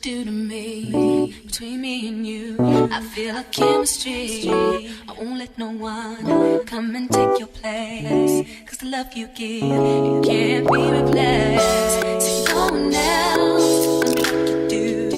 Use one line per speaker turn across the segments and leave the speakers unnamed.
Do to me, between me and you, I feel a chemistry. I won't let no one come and take your place. Cause the love you give, it can't be replaced. See no one else, tell me what you do.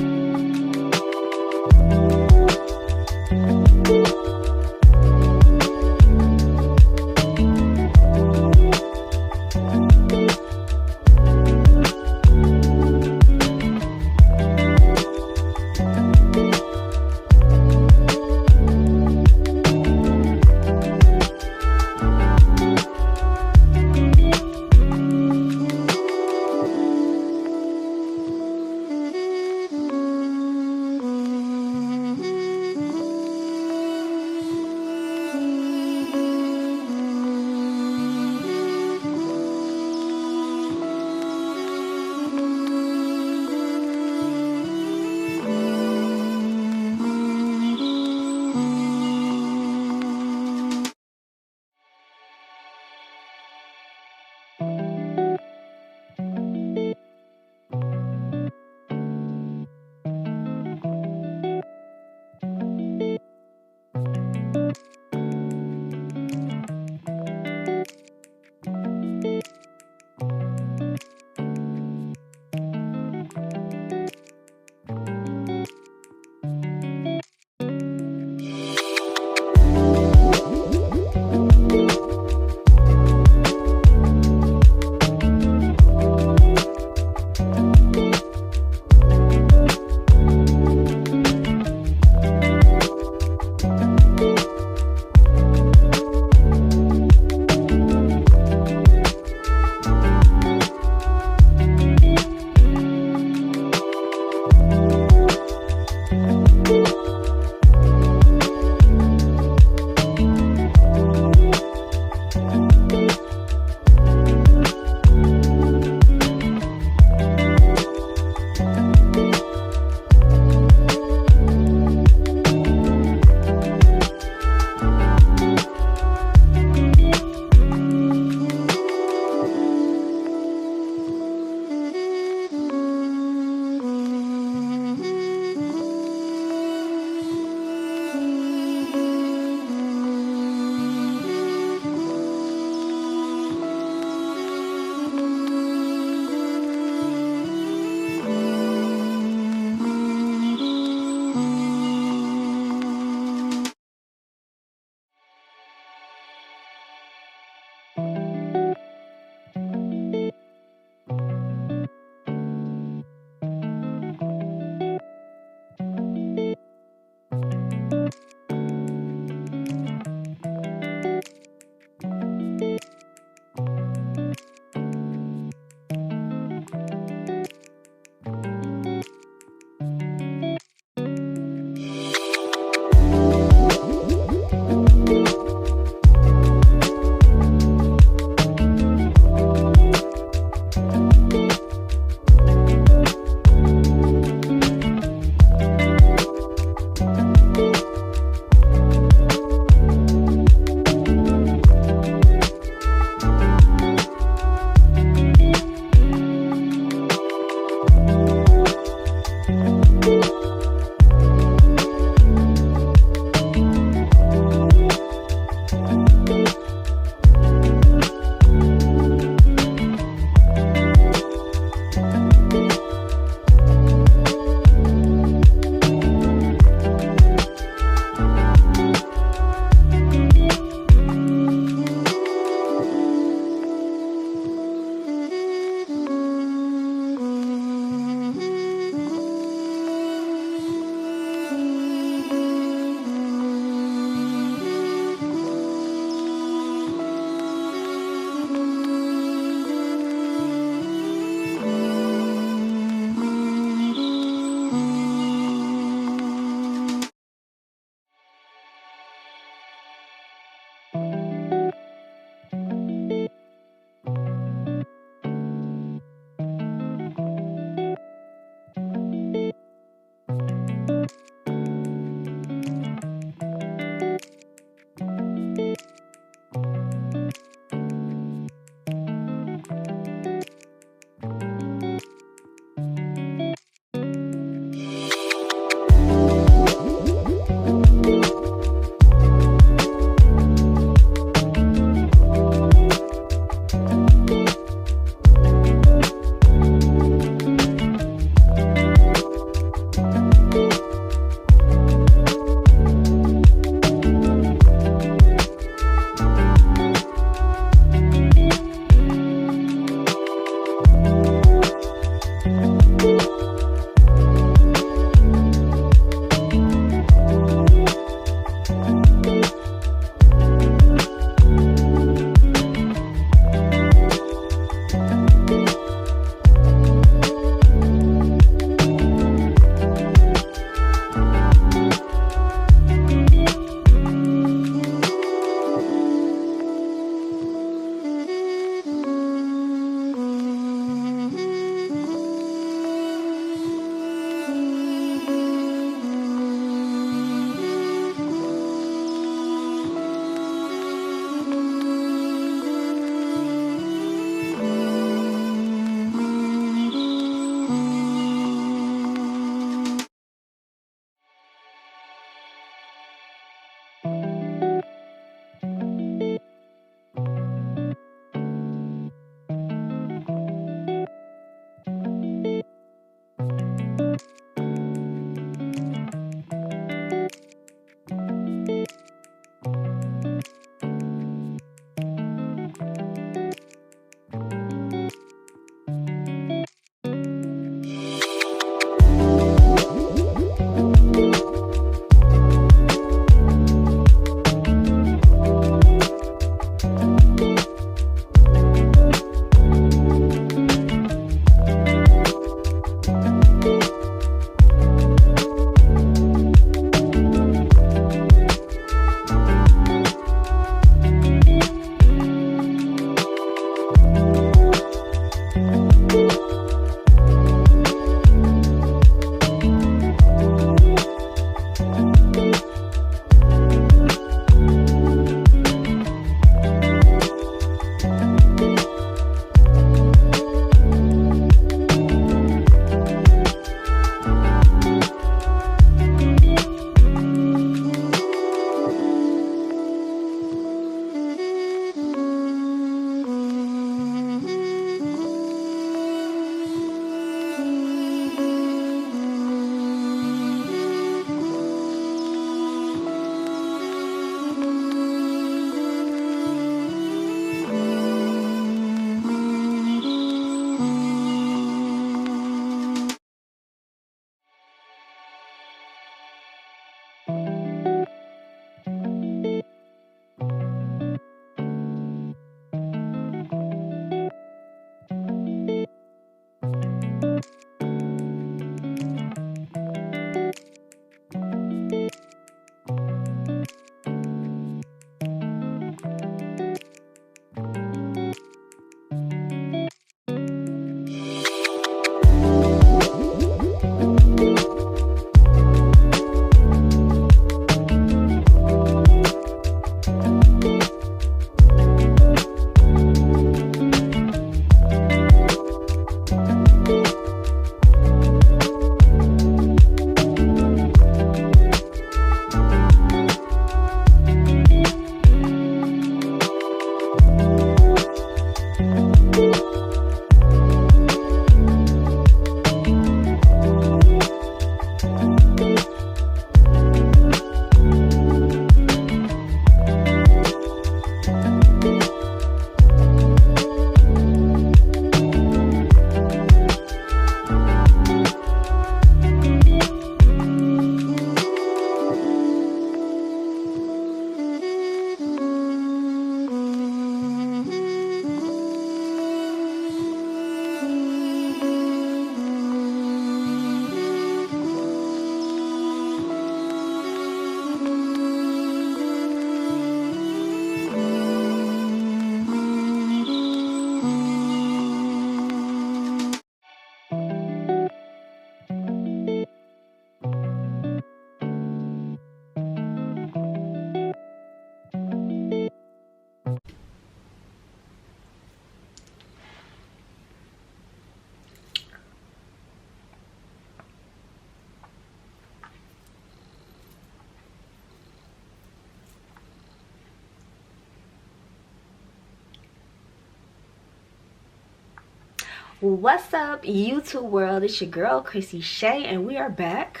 What's up, YouTube world? It's your girl Chrissy Shea, and we are back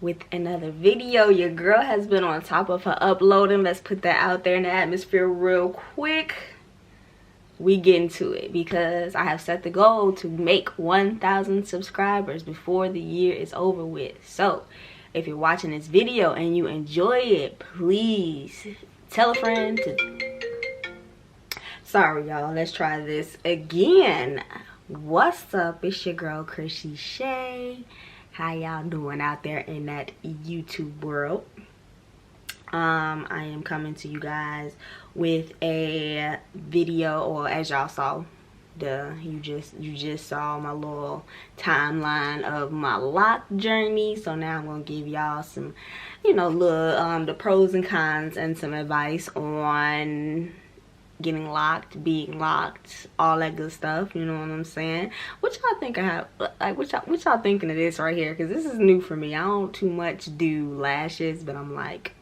with another video. Your girl has been on top of her uploading. Let's put that out there in the atmosphere real quick. We get into it because I have set the goal to make 1,000 subscribers before the year is over with. So if you're watching this video and you enjoy it, please tell a friend to... Sorry y'all, let's try this again. What's up? It's your girl Chrissy Shea. How y'all doing out there in that YouTube world? I am coming to you guys with a video, or as y'all saw, you just saw my little timeline of my Loc'd journey. So now I'm gonna give y'all some, the pros and cons and some advice on getting locked, being locked, all that good stuff. You know what I'm saying? What y'all think I have? Like, what y'all thinking of this right here? Because this is new for me. I don't too much do lashes, but I'm like,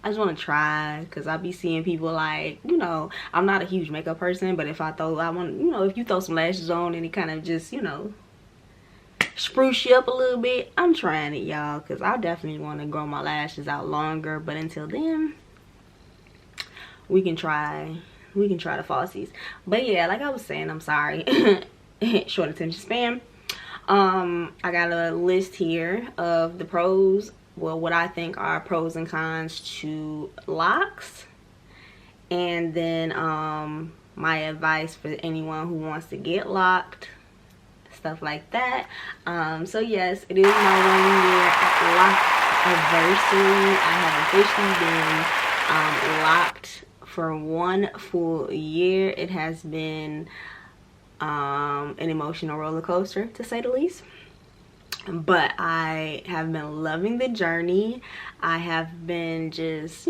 I just want to try, because I be seeing people like, I'm not a huge makeup person, but if if you throw some lashes on and it kind of just, spruce you up a little bit, I'm trying it, y'all, because I definitely want to grow my lashes out longer. But until then, we can try the falsies. But yeah, like I was saying, I'm sorry, short attention span. I got a list here of the pros, well, what I think are pros and cons to locks, and then my advice for anyone who wants to get locked, stuff like that. So yes, it is my 1-year lock anniversary. I have officially been locked for 1 full year. It has been an emotional roller coaster, to say the least. But I have been loving the journey. I have been just,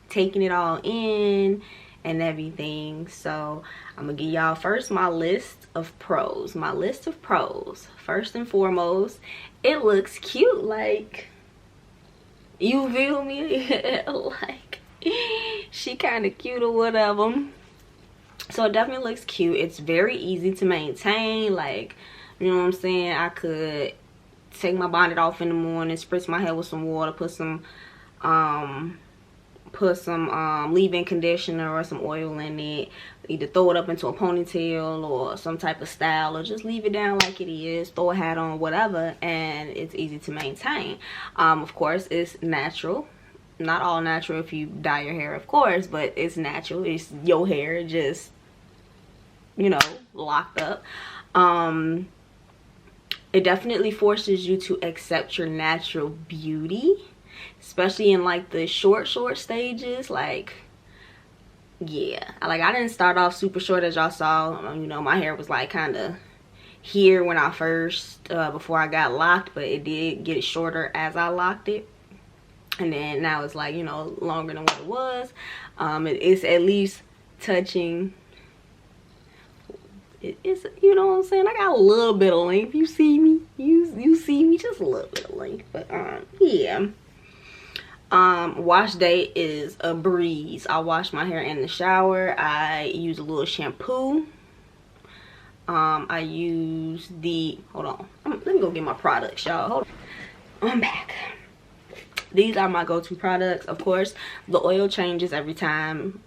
taking it all in and everything. So I'm gonna give y'all first my list of pros. My list of pros. First and foremost, it looks cute. Like, you feel me? Like, she kind of cute or whatever. So it definitely looks cute. It's very easy to maintain. Like, you know what I'm saying? I could take my bonnet off in the morning, spritz my hair with some water, put some leave-in conditioner or some oil in it, either throw it up into a ponytail or some type of style, or just leave it down like it is, throw a hat on, whatever, and it's easy to maintain. Of course, it's natural. Not all natural if you dye your hair, of course, but it's natural. It's your hair, just, locked up. It definitely forces you to accept your natural beauty, especially in like the short stages. Like, yeah, I didn't start off super short, as y'all saw. My hair was like kind of here when I first before I got locked, but it did get shorter as I locked it, and then now it's like, longer than what it was. It's at least touching. It's, you know what I'm saying, I got a little bit of length. You see me, you see me, just a little bit of length. But yeah, wash day is a breeze. I wash my hair in the shower. I use a little shampoo. I use the, hold on, let me go get my products, y'all. Hold on, I'm back. These are my go-to products. Of course, the oil changes every time.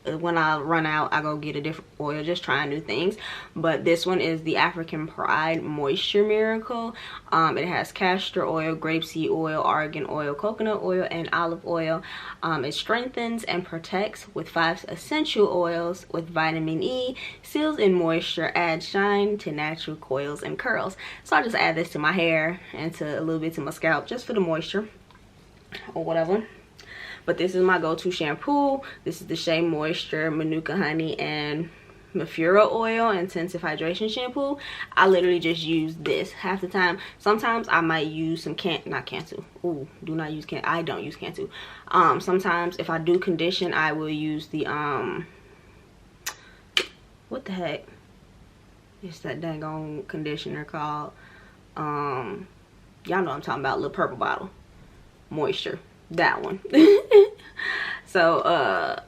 When I run out, I go get a different oil, just trying new things. But this one is the African Pride Moisture Miracle. It has castor oil, grapeseed oil, argan oil, coconut oil, and olive oil. It strengthens and protects with 5 essential oils with vitamin E, seals in moisture, adds shine to natural coils and curls. So I just add this to my hair and to a little bit to my scalp, just for the moisture or whatever. But this is my go-to shampoo. This is the Shea Moisture Manuka Honey and Mafura Oil Intensive Hydration Shampoo. I literally just use this half the time. Sometimes I might use some Ooh, do not use I don't use Cantu. Sometimes if I do condition, I will use the what the heck? It's that dang on conditioner called y'all know what I'm talking about, little purple bottle. Moisture. That one. So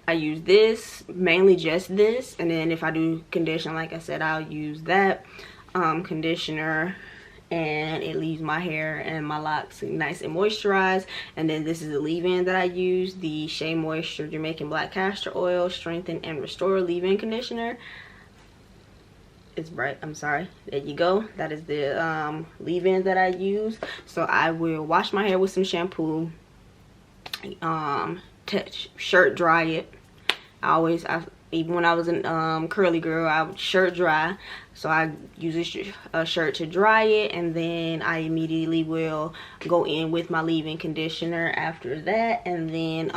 I use this, mainly just this, and then if I do condition, like I said, I'll use that conditioner, and it leaves my hair and my locks nice and moisturized. And then this is the leave-in that I use, the Shea Moisture Jamaican Black Castor Oil Strengthen and Restore Leave-In Conditioner. It's bright, I'm sorry. There you go. That is the leave-in that I use. So I will wash my hair with some shampoo, shirt dry it. Even when I was in curly girl, I would shirt dry. So I use a shirt to dry it, and then I immediately will go in with my leave-in conditioner after that, and then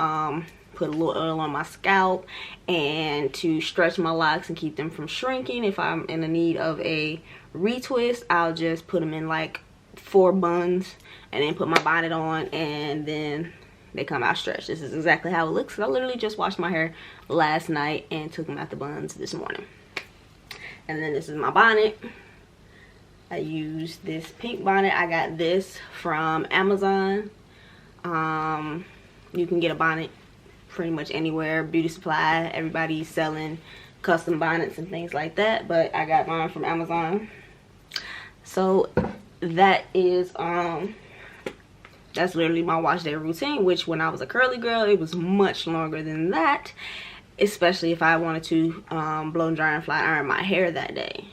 put a little oil on my scalp and to stretch my locks and keep them from shrinking. If I'm in the need of a retwist, I'll just put them in like 4 buns and then put my bonnet on, and then they come out stretched. This is exactly how it looks. I literally just washed my hair last night and took them out the buns this morning. And then this is my bonnet. I use this pink bonnet. I got this from Amazon. You can get a bonnet pretty much anywhere. Beauty supply, everybody's selling custom bonnets and things like that, but I got mine from Amazon. So that is that's literally my wash day routine, which when I was a curly girl, it was much longer than that, especially if I wanted to blow, dry, and flat iron my hair that day.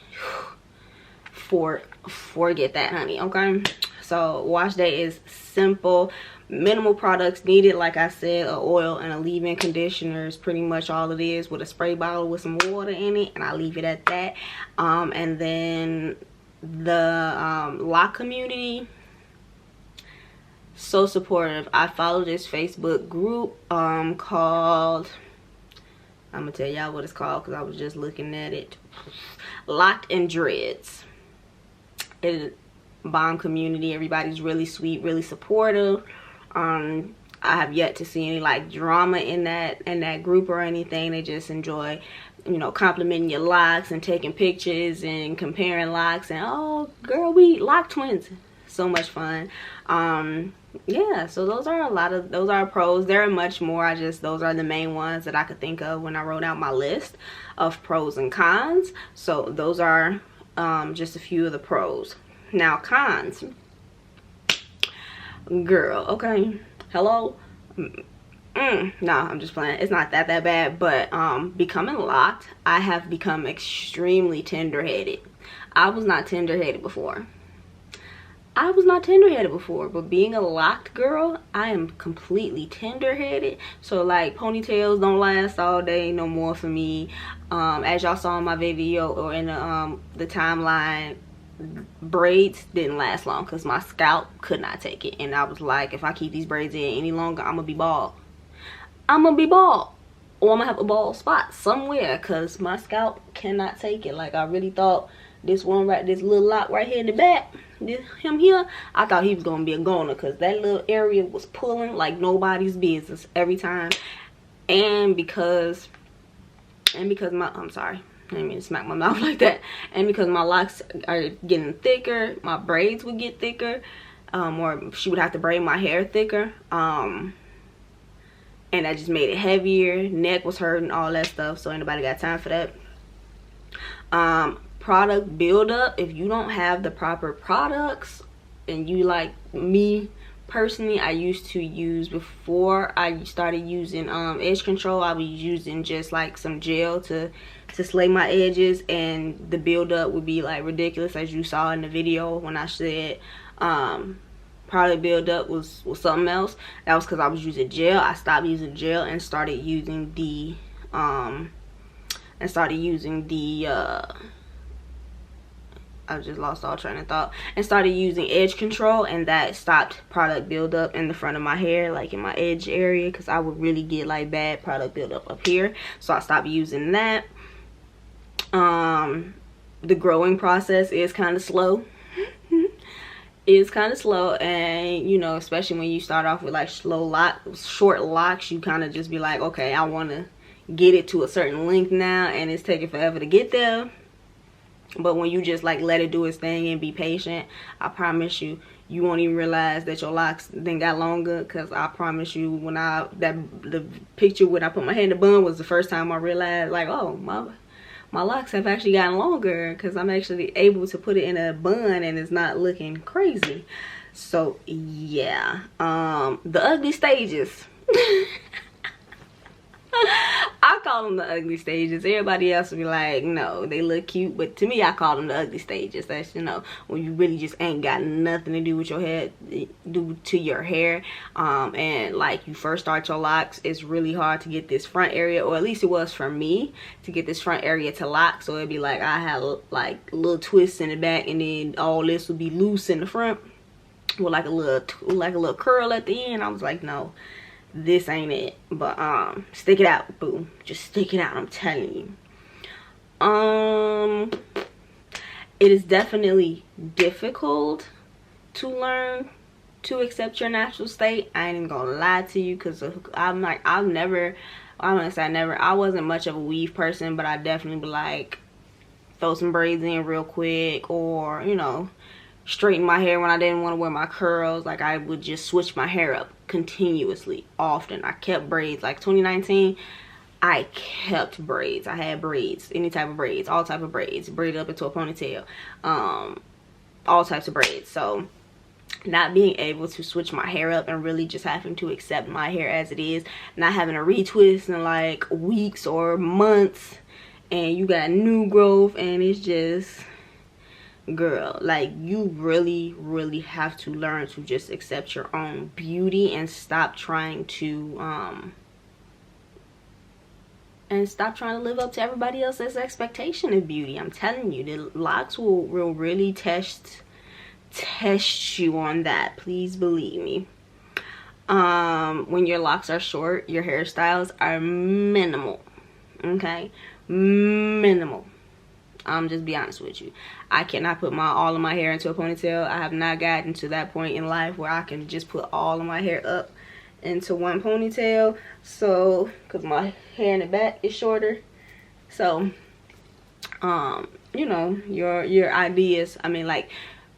Forget that, honey. Okay, so wash day is simple, minimal products needed. Like I said, a oil and a leave-in conditioner is pretty much all it is, with a spray bottle with some water in it, and I leave it at that. And then the Loc'd community, so supportive. I follow this Facebook group called, I'm gonna tell y'all what it's called because I was just looking at it. Loc'd and Dreads. It is a bomb community. Everybody's really sweet, really supportive. I have yet to see any like drama in that group or anything. They just enjoy, you know, complimenting your locks and taking pictures and comparing locks, and oh girl, we Loc'd twins. So much fun. Yeah, so those are pros. There are much more. Those are the main ones that I could think of when I wrote out my list of pros and cons. So those are just a few of the pros. Now cons, girl, okay, hello. No, I'm just playing. It's not that bad, but becoming Loc'd, I have become extremely tender-headed. I was not tender-headed before. But being a Loc'd girl, I am completely tender-headed. So like ponytails don't last all day no more for me. As y'all saw in my video or in the timeline, braids didn't last long because my scalp could not take it, and I was like, if I keep these braids in any longer, I'm gonna be bald. Or I'm gonna have a bald spot somewhere because my scalp cannot take it. Like, I really thought this little lock right here in the back, him here, I thought he was gonna be a goner because that little area was pulling like nobody's business every time. And because my, I'm sorry, I didn't mean to smack my mouth like that. And because my locks are getting thicker, my braids would get thicker, or she would have to braid my hair thicker, and that just made it heavier. Neck was hurting, all that stuff, so anybody got time for that. Product buildup, if you don't have the proper products, and you, like me personally, I used to use, before I started using edge control, I was using just like some gel to slay my edges, and the buildup would be like ridiculous, as you saw in the video when I said product buildup was something else. That was because I was using gel. I stopped using gel and started using the I just lost all train of thought, and started using edge control, and that stopped product buildup in the front of my hair, like in my edge area, because I would really get like bad product buildup up here. So I stopped using that. The growing process is kind of slow. It's kind of slow, and you know, especially when you start off with like short locks, you kind of just be like, okay, I want to get it to a certain length now, and it's taking forever to get there. But when you just like let it do its thing and be patient, I promise you, you won't even realize that your locks then got longer. Because I promise you, when the picture when I put my hair in the bun was the first time I realized, like, oh, my locks have actually gotten longer, because I'm actually able to put it in a bun and it's not looking crazy. So yeah, the ugly stages. I call them the ugly stages. Everybody else will be like, no, they look cute, but to me, I call them the ugly stages. That's, you know, when you really just ain't got nothing to do with your head, do to your hair, and like you first start your locks, it's really hard to get this front area, or at least it was for me, to get this front area to lock. So it'd be like I had like little twists in the back, and then all this would be loose in the front with like a little curl at the end. I was like, no, this ain't it. But stick it out, boo. Just stick it out, I'm telling you. It is definitely difficult to learn to accept your natural state. I ain't even gonna lie to you, because I'm like, I wasn't much of a weave person, but I definitely be like, throw some braids in real quick, or, you know, straighten my hair when I didn't want to wear my curls. Like, I would just switch my hair up continuously, often. I kept braids. Like 2019, I kept braids. I had braids, any type of braids, all type of braids, braided up into a ponytail, all types of braids. So not being able to switch my hair up and really just having to accept my hair as it is, not having a retwist in like weeks or months, and you got new growth, and it's just, girl, like, you really have to learn to just accept your own beauty and stop trying to live up to everybody else's expectation of beauty. I'm telling you, the locks will really test you on that. Please believe me. When your locks are short, your hairstyles are minimal. Okay, minimal. Just be honest with you. I cannot put all of my hair into a ponytail. I have not gotten to that point in life where I can just put all of my hair up into one ponytail. So, because my hair in the back is shorter. So, you know, your ideas, I mean, like,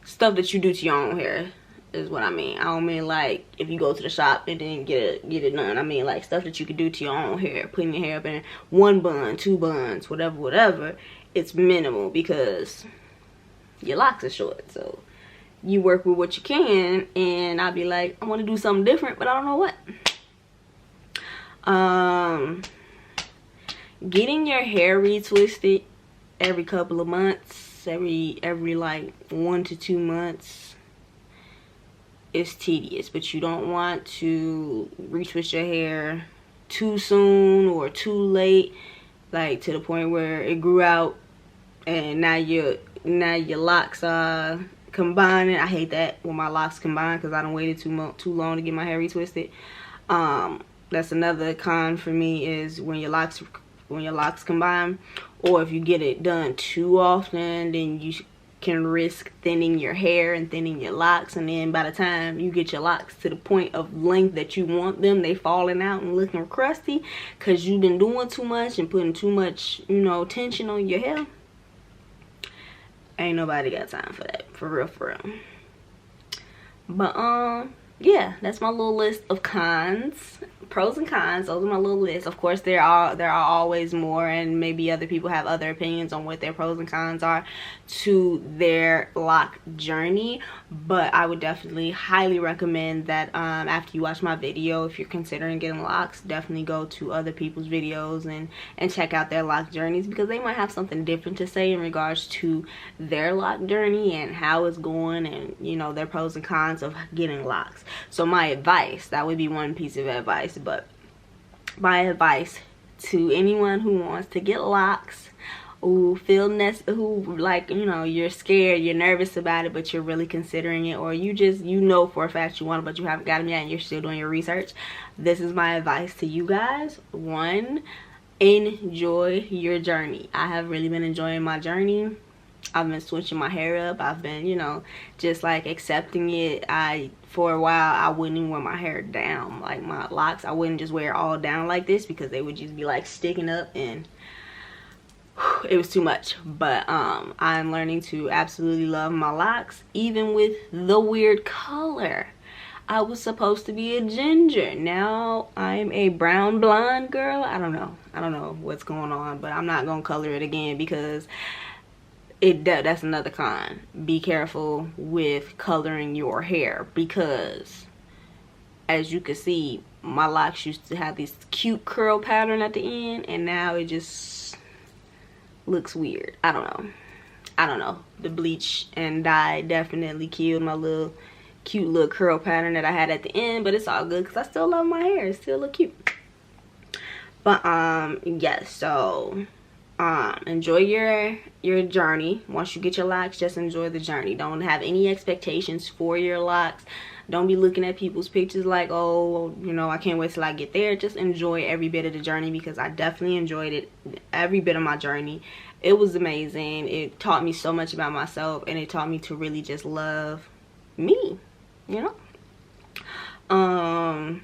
stuff that you do to your own hair is what I mean. I don't mean like if you go to the shop and then get it done. I mean like stuff that you could do to your own hair, putting your hair up in one bun, two buns, whatever. It's minimal because your locks are short. So you work with what you can, and I'll be like, I want to do something different, but I don't know what. Getting your hair retwisted every couple of months, every like 1 to 2 months, is tedious. But you don't want to retwist your hair too soon or too late, like to the point where it grew out and now your locks are combining. I hate that when my locks combine, because I done waited too long to get my hair retwisted. That's another con for me, is when your locks combine, or if you get it done too often, then you can risk thinning your hair and thinning your locks, and then by the time you get your locks to the point of length that you want them, they falling out and looking crusty because you've been doing too much and putting too much, you know, tension on your hair. Ain't nobody got time for that, for real. But yeah, that's my little list of cons, pros and cons. Those are my little list. Of course, there are always more, and maybe other people have other opinions on what their pros and cons are to their lock journey. But I would definitely highly recommend that after you watch my video, if you're considering getting locks, definitely go to other people's videos and check out their lock journeys, because they might have something different to say in regards to their lock journey and how it's going, and you know, their pros and cons of getting locks. So my advice, that would be one piece of advice, but my advice to anyone who wants to get locks, who like, you know, you're scared, you're nervous about it, but you're really considering it, or you know for a fact you want it but you haven't got them yet and you're still doing your research, this is my advice to you guys. 1, enjoy your journey. I have really been enjoying my journey. I've been switching my hair up. I've been, you know, just like accepting it. For a while, I wouldn't even wear my hair down, like my locks. I wouldn't just wear it all down like this, because they would just be like sticking up, and it was too much. But I'm learning to absolutely love my locks, even with the weird color. I was supposed to be a ginger. Now I'm a brown blonde girl. I don't know what's going on, but I'm not gonna color it again because that's another con. Be careful with coloring your hair, because as you can see, my locks used to have this cute curl pattern at the end, and now it just looks weird. I don't know. The bleach and dye definitely killed my little cute little curl pattern that I had at the end, but it's all good because I still love my hair. It still look cute. But yes, so enjoy your journey. Once you get your locks, just enjoy the journey. Don't have any expectations for your locks. Don't be looking at people's pictures like, oh, you know, I can't wait till I get there. Just enjoy every bit of the journey, because I definitely enjoyed it, every bit of my journey. It was amazing. It taught me so much about myself, and it taught me to really just love me, you know.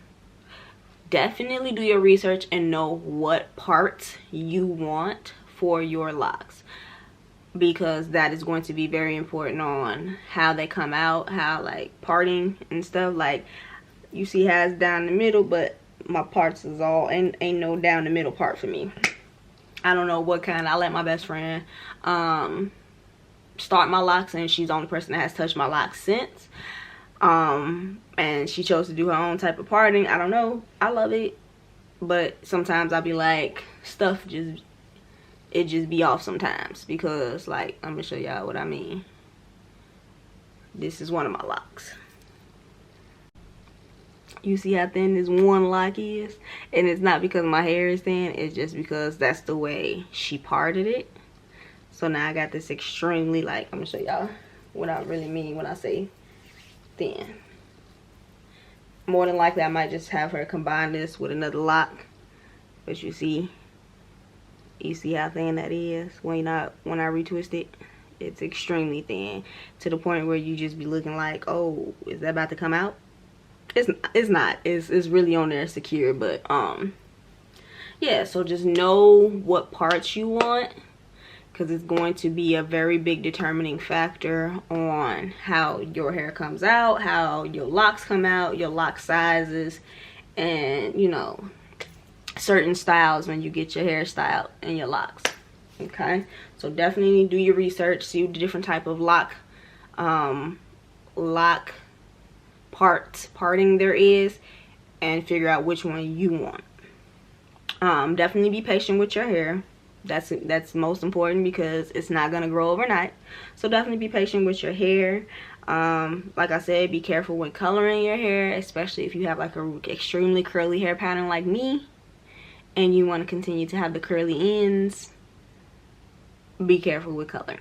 Definitely do your research and know what parts you want for your locks, because that is going to be very important on how they come out, how like parting and stuff. Like you see how it's down the middle, but my parts is all ain't no down the middle part for me. I don't know what kind. I let my best friend start my locks, and she's the only person that has touched my locks since. And she chose to do her own type of parting. I don't know. I love it, but sometimes I'll be like, stuff just be off sometimes, because like, I'm gonna show y'all what I mean. This is one of my locks. You see how thin this one lock is? And it's not because my hair is thin, it's just because that's the way she parted it. So now I got this extremely, like, I'm gonna show y'all what I really mean when I say thin. More than likely I might just have her combine this with another lock, but you see how thin that is when I retwist it. It's extremely thin, to the point where you just be looking like, oh, is that about to come out? It's not. It's really on there secure. But yeah, so just know what parts you want, because it's going to be a very big determining factor on how your hair comes out, how your locks come out, your lock sizes, and you know, certain styles when you get your hair styled and your locks. Okay, so definitely do your research, see the different type of lock parting there is, and figure out which one you want. Definitely be patient with your hair. That's most important, because it's not gonna grow overnight. So definitely be patient with your hair. Like I said, be careful when coloring your hair, especially if you have like a extremely curly hair pattern like me, and you want to continue to have the curly ends. Be careful with coloring.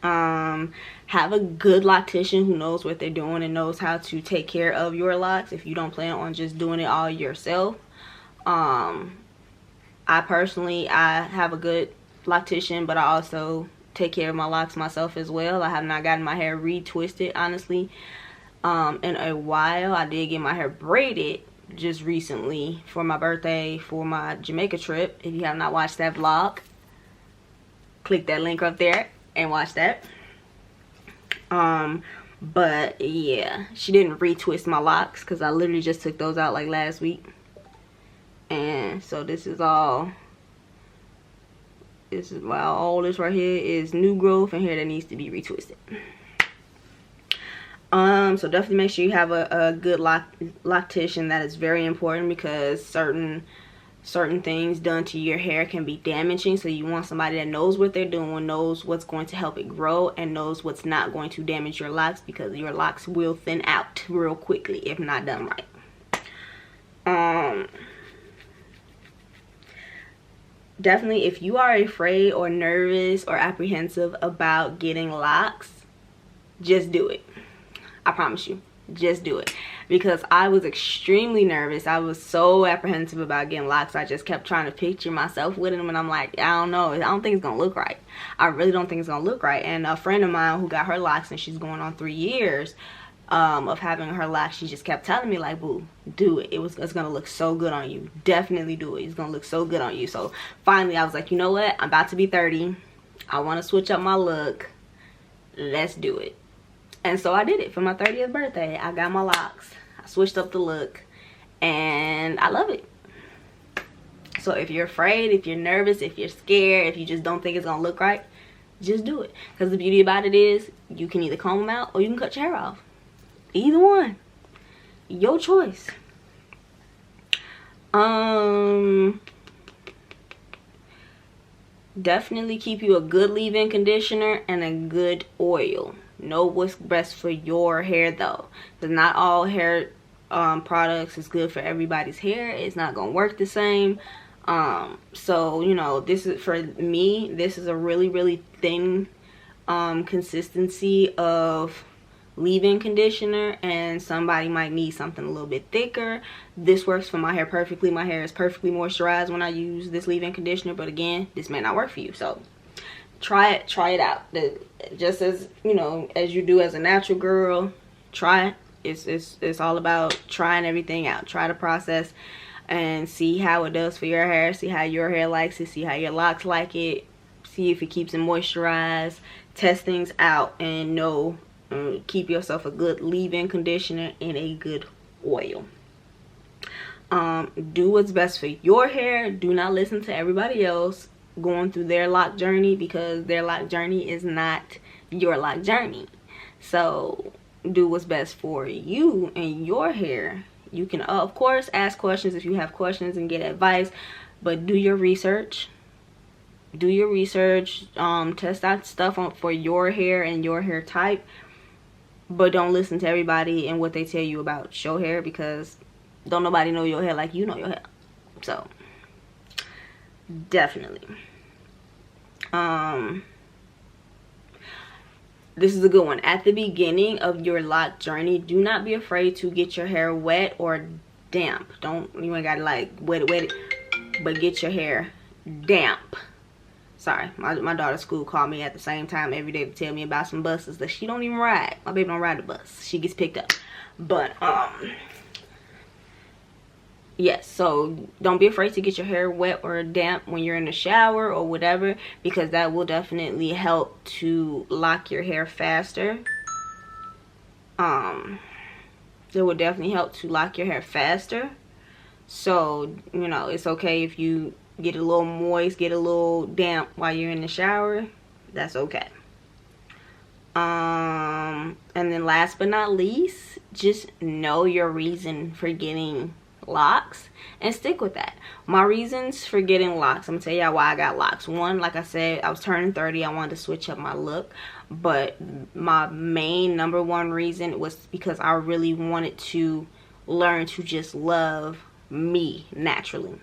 Have a good loctician who knows what they're doing and knows how to take care of your locks, if you don't plan on just doing it all yourself. I personally have a good loctician, but I also take care of my locks myself as well. I have not gotten my hair retwisted, honestly, in a while. I did get my hair braided just recently for my birthday, for my Jamaica trip. If you have not watched that vlog, click that link up there and watch that. But yeah, she didn't retwist my locks, because I literally just took those out like last week. And so this is all this right here is new growth and hair that needs to be retwisted. So definitely make sure you have a good loctician. That is very important, because certain things done to your hair can be damaging. So you want somebody that knows what they're doing, knows what's going to help it grow, and knows what's not going to damage your locks, because your locks will thin out real quickly if not done right. Definitely, if you are afraid or nervous or apprehensive about getting locks, just do it. I promise you, just do it. Because I was extremely nervous. I was so apprehensive about getting locks. I just kept trying to picture myself with them, and I'm like, I don't know. I don't think it's gonna look right. I really don't think it's gonna look right. And a friend of mine who got her locks, and she's going on 3 years, of having her locks, she just kept telling me like, boo, do it. It's gonna look so good on you. Definitely do it. It's gonna look so good on you. So finally I was like, you know what, I'm about to be 30. I want to switch up my look. Let's do it. And so I did it for my 30th birthday. I got my locks. I switched up the look, and I love it. So if you're afraid, if you're nervous, if you're scared, if you just don't think it's gonna look right, just do it. Because the beauty about it is you can either comb them out or you can cut your hair off. Either one. Your choice. Definitely keep you a good leave-in conditioner and a good oil. Know what's best for your hair though. Because not all hair products is good for everybody's hair. It's not gonna work the same. So you know, this is, for me, this is a really thin consistency of leave-in conditioner, and somebody might need something a little bit thicker. This works for my hair perfectly. My hair is perfectly moisturized when I use this leave-in conditioner, but again, this may not work for you. So try it out. Just as, you know, as you do as a natural girl, try it. It's all about trying everything out. Try the process and see how it does for your hair. See how your hair likes it. See how your locks like it. See if it keeps it moisturized. Test things out and know. Keep yourself a good leave-in conditioner and a good oil. Do what's best for your hair. Do not listen to everybody else going through their lock journey, because their lock journey is not your lock journey. So do what's best for you and your hair. You can of course ask questions if you have questions and get advice, but do your research. Do your research. Test out stuff for your hair and your hair type. But don't listen to everybody and what they tell you about your hair, because don't nobody know your hair like you know your hair. So definitely. This is a good one. At the beginning of your lock journey, do not be afraid to get your hair wet or damp. You ain't gotta like wet it, but get your hair damp. Sorry, my daughter's school called me at the same time every day to tell me about some buses that she don't even ride. My baby don't ride the bus. She gets picked up. But, yes, so don't be afraid to get your hair wet or damp when you're in the shower or whatever, because that will definitely help to lock your hair faster. It will definitely help to lock your hair faster. So, you know, it's okay if you get a little moist, get a little damp while you're in the shower. That's okay. And then last but not least, just know your reason for getting locks and stick with that. My reasons for getting locks, I'm gonna tell y'all why I got locks. One, like I said, I was turning 30. I wanted to switch up my look, but my main number one reason was because I really wanted to learn to just love me naturally.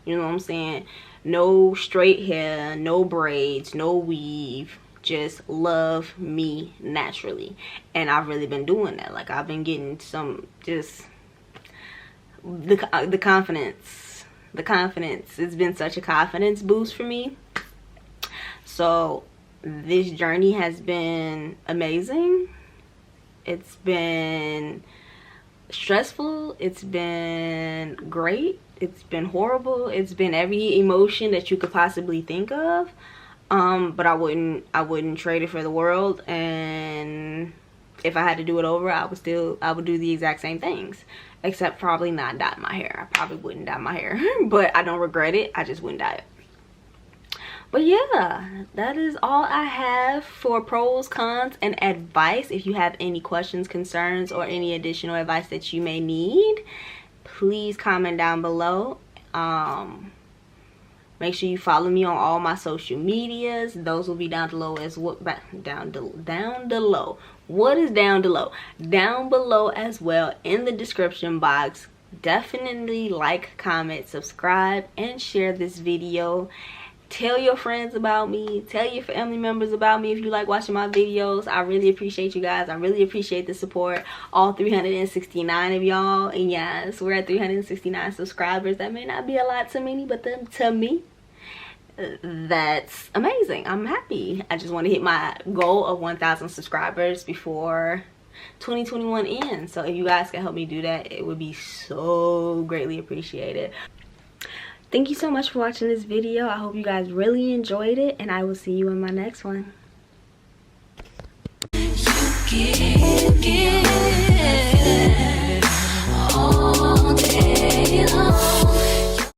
You know what I'm saying? No straight hair, no braids, no weave. Just love me naturally. And I've really been doing that. Like, I've been getting some, just the confidence. The confidence. It's been such a confidence boost for me. So this journey has been amazing. It's been stressful. It's been great. It's been horrible. It's been every emotion that you could possibly think of. But I wouldn't trade it for the world. And if I had to do it over, I would do the exact same things, except probably not dye my hair. I probably wouldn't dye my hair, but I don't regret it. I just wouldn't dye it. But yeah, that is all I have for pros, cons, and advice. If you have any questions, concerns, or any additional advice that you may need, please comment down below. Make sure you follow me on all my social medias. Those will be down below as well. Down below. What is down below? Down below as well in the description box. Definitely like, comment, subscribe, and share this video. Tell your friends about me. Tell your family members about me if you like watching my videos. I really appreciate you guys. I really appreciate the support. All 369 of y'all. And yes, we're at 369 subscribers. That may not be a lot to many, but to me, that's amazing. I'm happy. I just want to hit my goal of 1,000 subscribers before 2021 in. So if you guys can help me do that, it would be so greatly appreciated. Thank you so much for watching this video. I hope you guys really enjoyed it, and I will see you in my next one.
All day long.